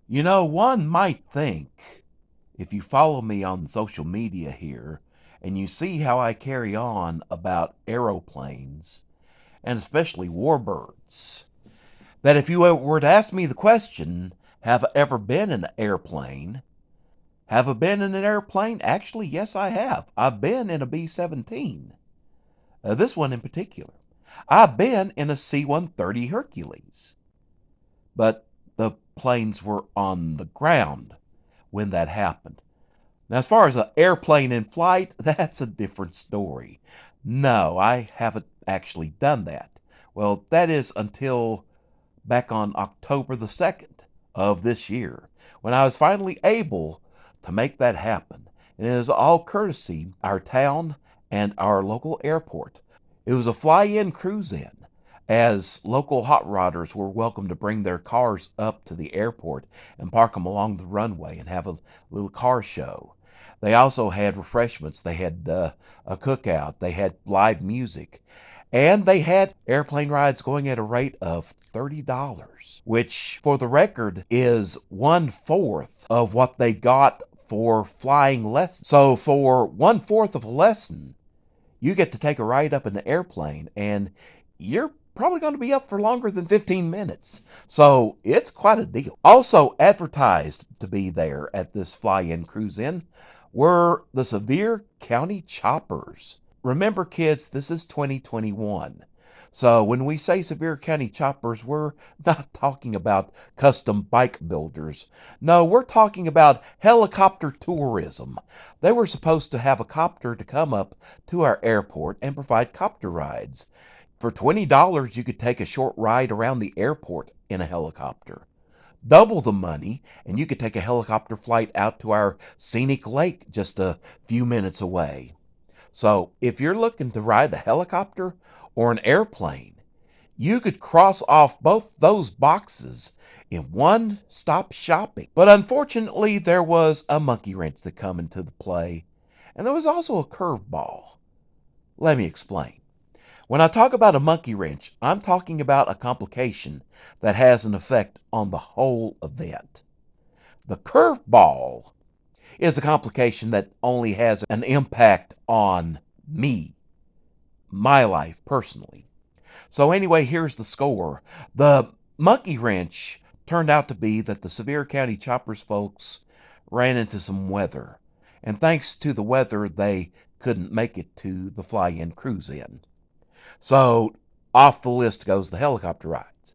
One might think, if you follow me on social media here, and you see how I carry on about aeroplanes, and especially warbirds, that if you were to ask me the question, have I ever been in an airplane? Have I been in an airplane? Actually, yes, I have. I've been in a B 17. This one in particular. I've been in a C 130 Hercules. But the planes were on the ground when that happened. Now, as far as an airplane in flight, that's a different story. No, I haven't actually done that. Well, that is until back on October the 2nd of this year, when I was finally able to make that happen. And it was all courtesy our town and our local airport. It was a fly-in cruise-in, as local hot rodders were welcome to bring their cars up to the airport and park them along the runway and have a little car show. They also had refreshments. They had a cookout. They had live music. And they had airplane rides going at a rate of $30, which, for the record, is 1/4 of what they got for flying lessons. So, for 1/4 of a lesson, you get to take a ride up in the airplane, and you're probably going to be up for longer than 15 minutes. So it's quite a deal. Also advertised to be there at this fly-in cruise-in were the Sevier County Choppers. Remember, kids, this is 2021. So when we say Sevier County Choppers, we're not talking about custom bike builders. No, we're talking about helicopter tourism. They were supposed to have a copter to come up to our airport and provide copter rides. For $20, you could take a short ride around the airport in a helicopter. Double the money, and you could take a helicopter flight out to our scenic lake just a few minutes away. So if you're looking to ride a helicopter or an airplane, you could cross off both those boxes in one stop shopping. But unfortunately, there was a monkey wrench that come into the play, and there was also a curveball. Let me explain. When I talk about a monkey wrench, I'm talking about a complication that has an effect on the whole event. The curveball is a complication that only has an impact on me, my life personally. So anyway, here's the score. The monkey wrench turned out to be that the Sevier County Choppers folks ran into some weather. And thanks to the weather, they couldn't make it to the fly-in cruise-in. So off the list goes the helicopter rides.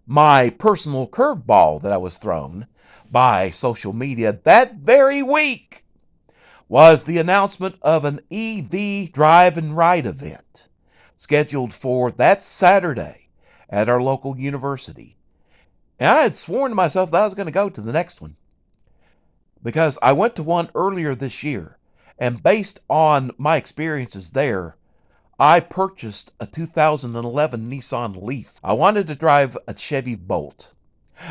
My personal curveball that I was thrown by social media that very week was the announcement of an EV drive and ride event scheduled for that Saturday at our local university. And I had sworn to myself that I was going to go to the next one because I went to one earlier this year, and based on my experiences there, I purchased a 2011 Nissan Leaf. I wanted to drive a Chevy Bolt.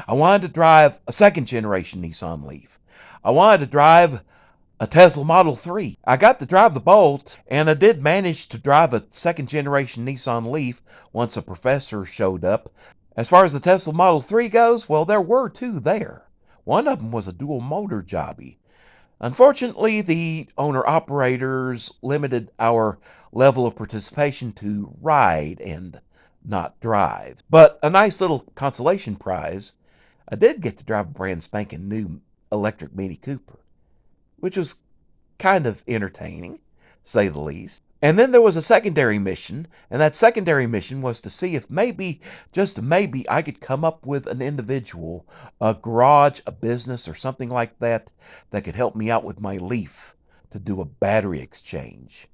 I wanted to drive a second generation Nissan Leaf. I wanted to drive a Tesla Model 3. I got to drive the Bolt, and I did manage to drive a second generation Nissan Leaf once a professor showed up. As far as the Tesla Model 3 goes, well, there were two there. One of them was a dual motor jobby. Unfortunately, the owner-operators limited our level of participation to ride and not drive. But a nice little consolation prize, I did get to drive a brand spanking new electric Mini Cooper, which was kind of entertaining, to say the least. And then there was a secondary mission, and that secondary mission was to see if maybe, just maybe, I could come up with an individual, a garage, a business, or something like that, that could help me out with my Leaf to do a battery exchange.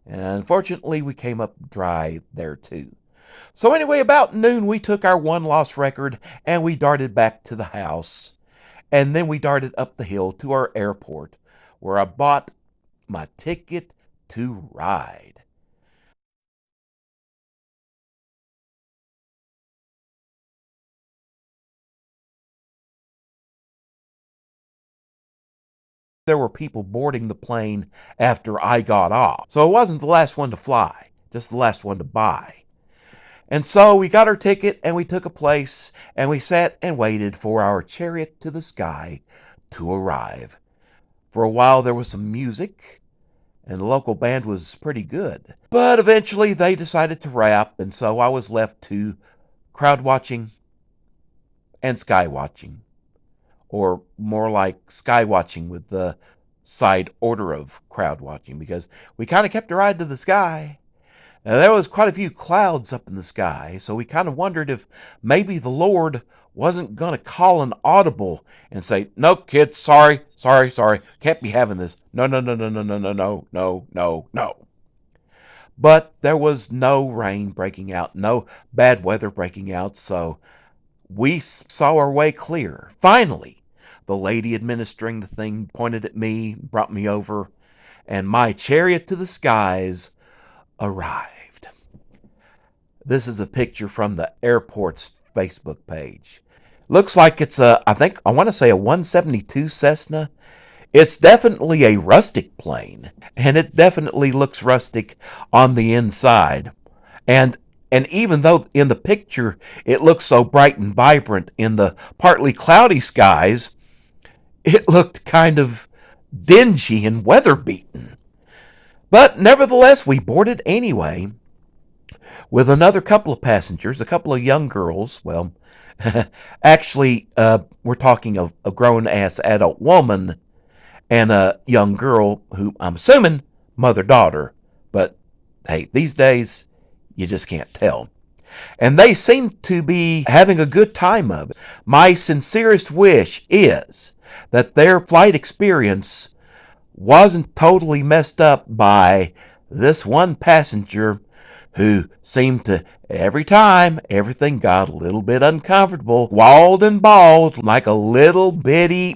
And unfortunately, we came up dry there too. So anyway, about noon, we took our one-loss record, and we darted back to the house. And then we darted up the hill to our airport, where I bought my ticket to ride. There were people boarding the plane after I got off. So I wasn't the last one to fly, just the last one to buy. And so we got our ticket and we took a place and we sat and waited for our chariot to the sky to arrive. For a while there was some music and the local band was pretty good. But eventually they decided to wrap, and so I was left to crowd watching and sky watching. Or more like sky watching with the side order of crowd watching, because we kind of kept our eye to the sky. Now, there was quite a few clouds up in the sky, so we kind of wondered if maybe the Lord wasn't going to call an audible and say, "No, kids, sorry, can't be having this. No, no, no, no, no, no, no, no, no, no, no." But there was no rain breaking out, no bad weather breaking out, so we saw our way clear. Finally, the lady administering the thing pointed at me, brought me over, and my chariot to the skies arrived. This is a picture from the airport's Facebook page. Looks like it's I want to say a 172 Cessna. It's definitely a rustic plane, and it definitely looks rustic on the inside. And even though in the picture it looks so bright and vibrant in the partly cloudy skies, it looked kind of dingy and weather-beaten. But nevertheless, we boarded anyway with another couple of passengers, a couple of young girls. Well, actually, we're talking of a grown-ass adult woman and a young girl who I'm assuming mother-daughter. But hey, these days, you just can't tell. And they seem to be having a good time of it. My sincerest wish is that their flight experience wasn't totally messed up by this one passenger who seemed to, every time everything got a little bit uncomfortable, walled and bawled like a little bitty.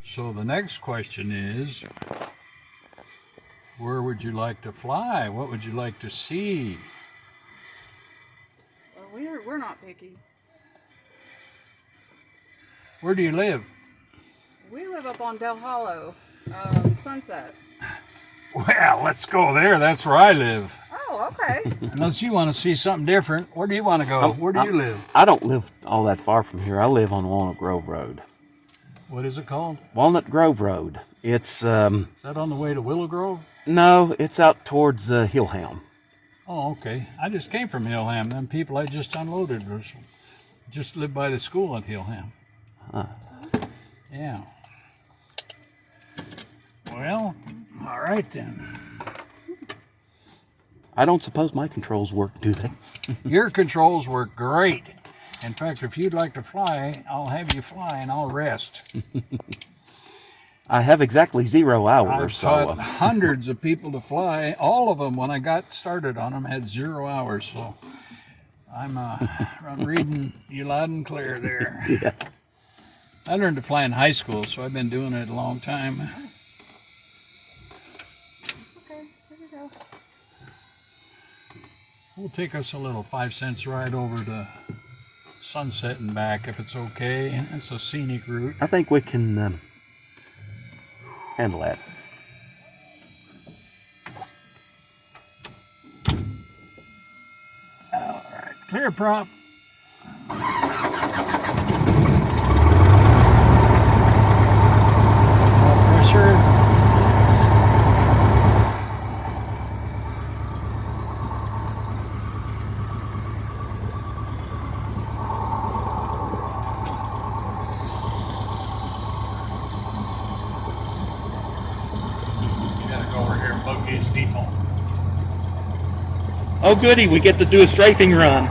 So the next question is, where would you like to fly? What would you like to see? Well, we're not picky. Where do you live? We live up on Del Hollow, Sunset. Well, let's go there. That's where I live. Oh, okay. Unless you want to see something different, where do you want to go? Where do you live? I don't live all that far from here. I live on Walnut Grove Road. What is it called? Walnut Grove Road. It's Is that on the way to Willow Grove? no, it's out towards Hillham. Oh, okay. I just came from Hillham. Them people I just unloaded just lived by the school at Hillham. Yeah. Well, all right then. I don't suppose my controls work, do they? Your controls work great. In fact, if you'd like to fly, I'll have you fly and I'll rest. I have exactly 0 hours. I've taught hundreds of people to fly. All of them, when I got started on them, had 0 hours. So I'm reading you loud and clear there. Yeah. I learned to fly in high school, so I've been doing it a long time. Okay, here we go. We'll take us a little 5 cents ride over to Sunset and back, if it's okay. It's a scenic route. I think we can handle that. All right, clear prop. More pressure. Locates default. Oh goody, we get to do a strafing run.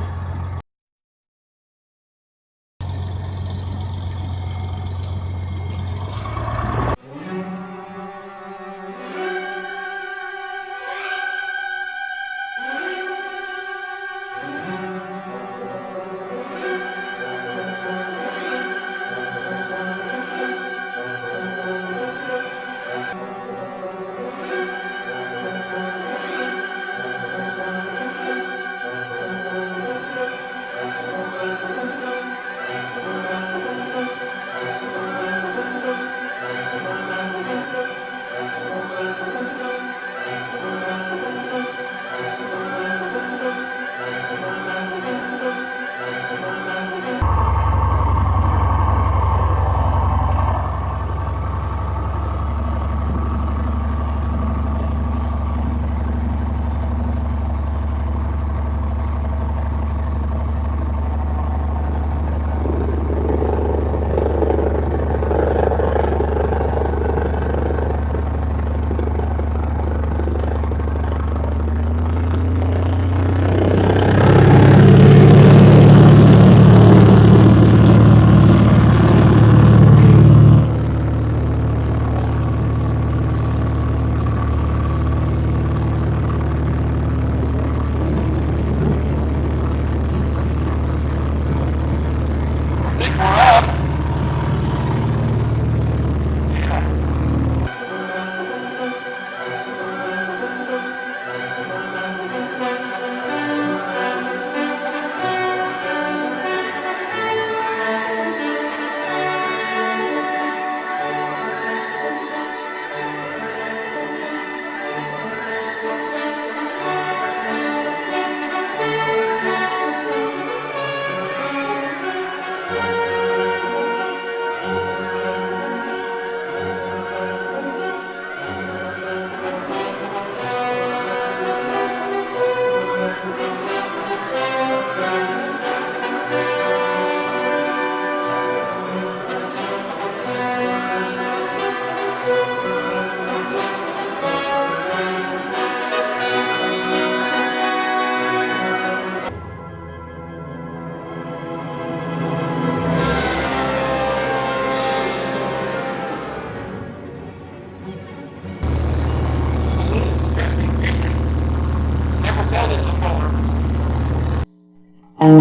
The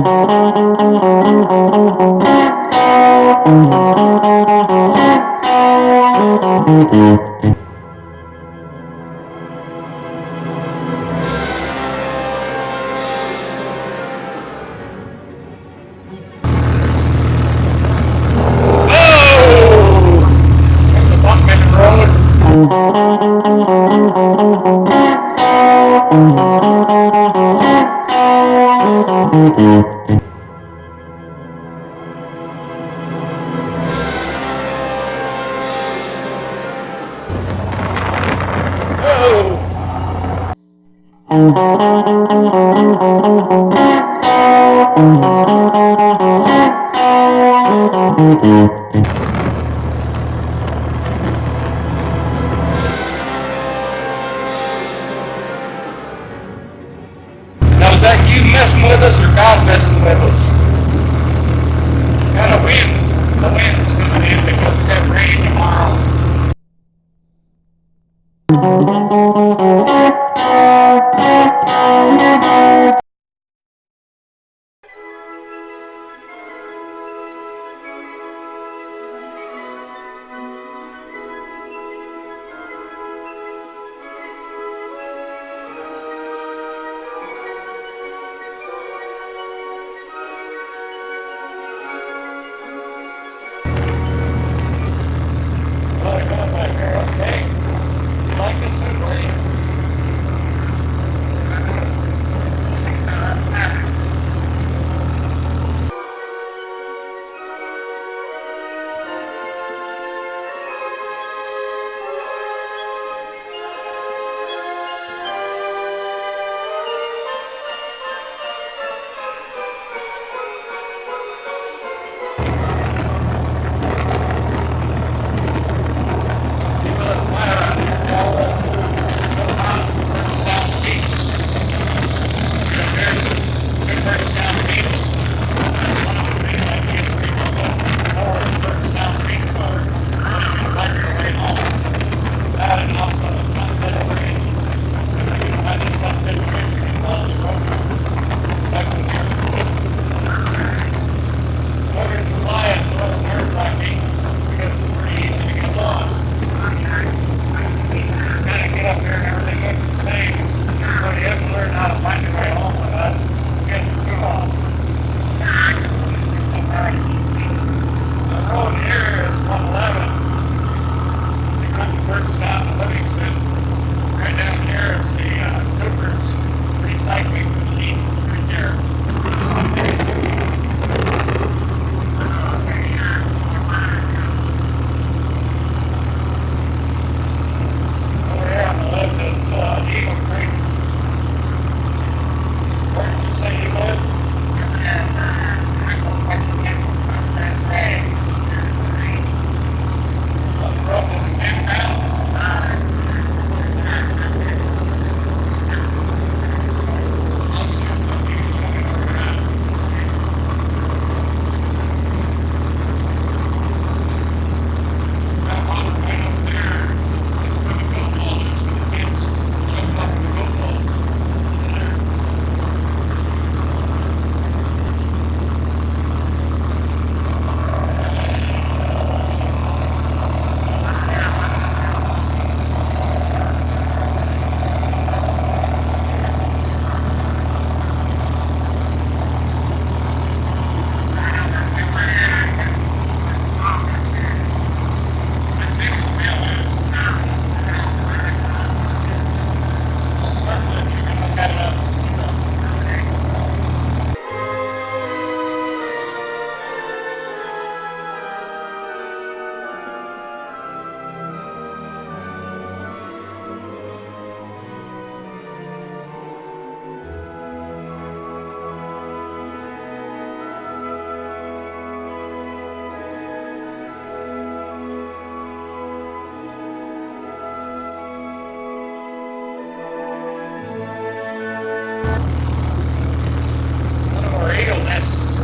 bump in the road. Now, is that you messing with us or God messing with us? Got a wind. The wind's coming in because we got rain tomorrow.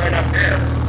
right up here.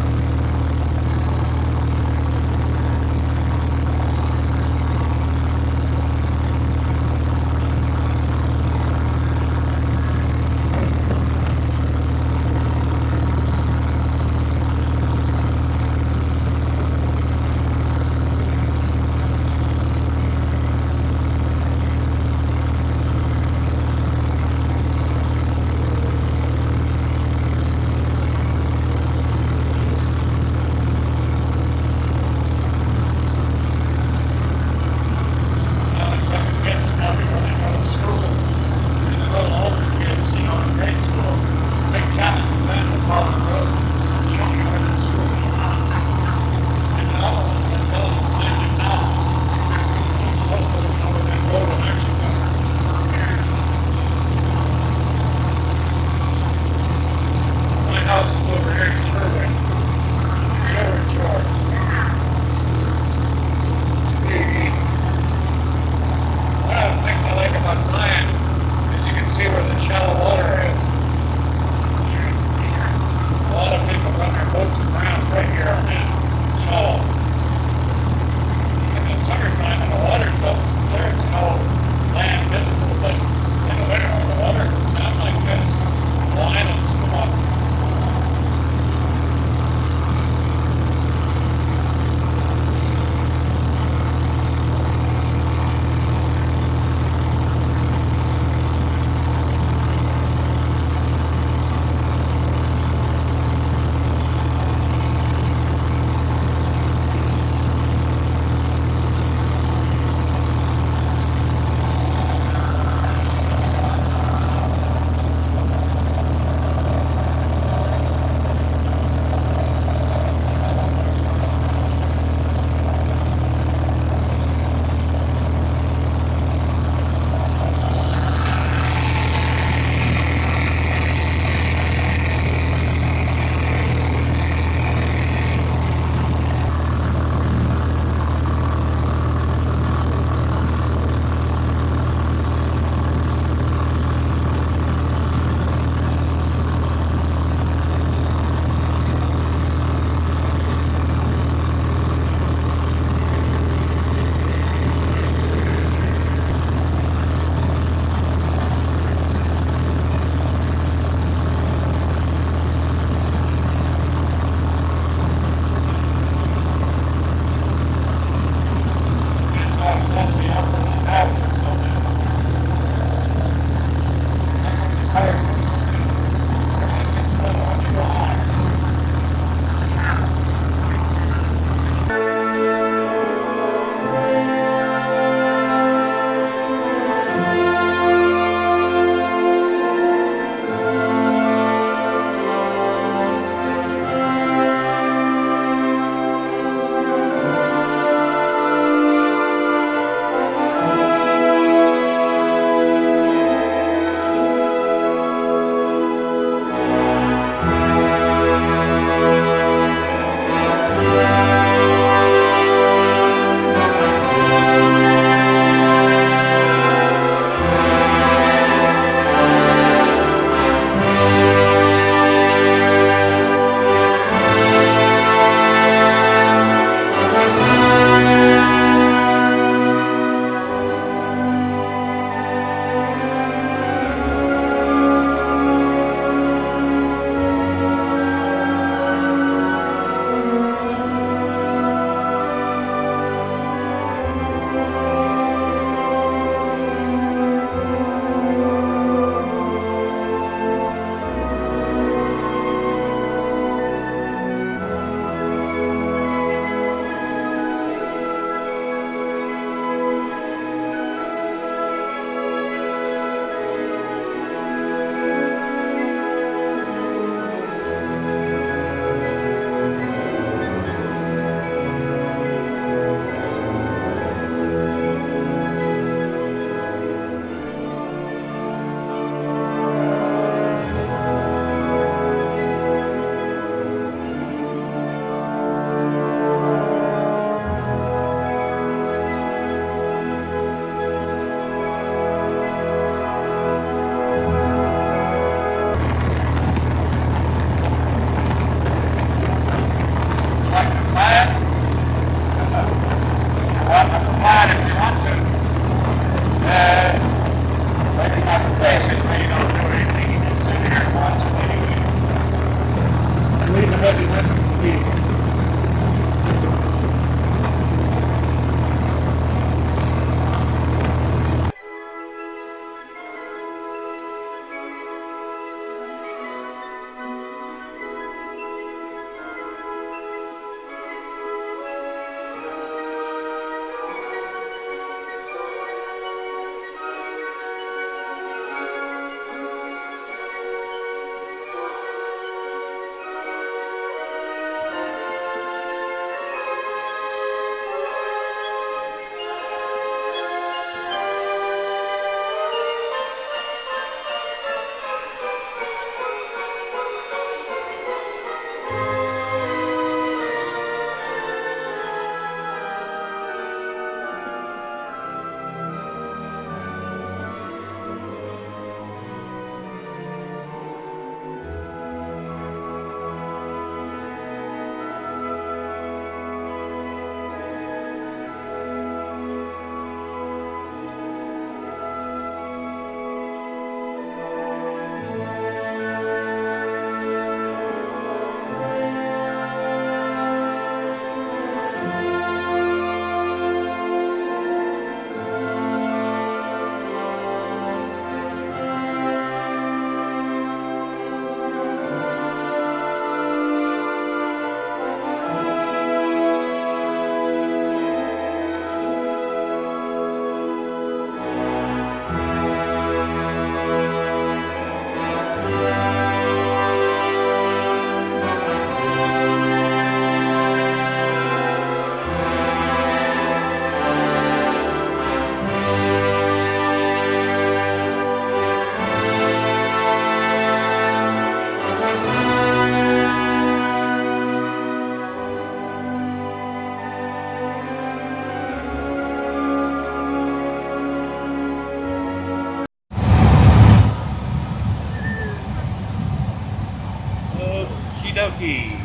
Rocky.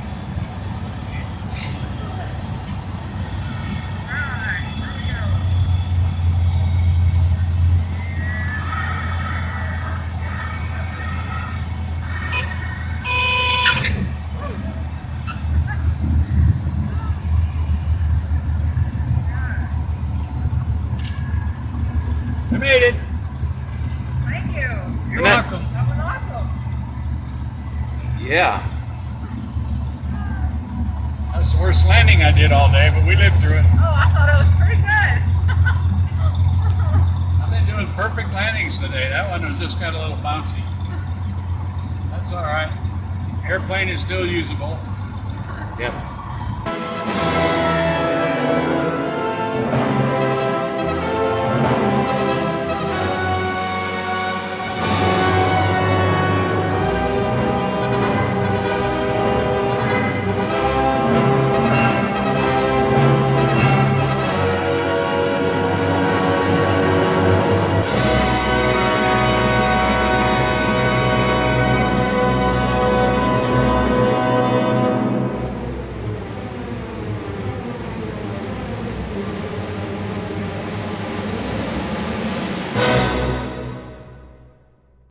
I made it. Thank you. You're welcome. That was awesome. Yeah. That's the worst landing I did all day, but we lived through it. Oh, I thought it was pretty good. I've been doing perfect landings today. That one was just got a little bouncy. That's all right. Airplane is still usable. Yep.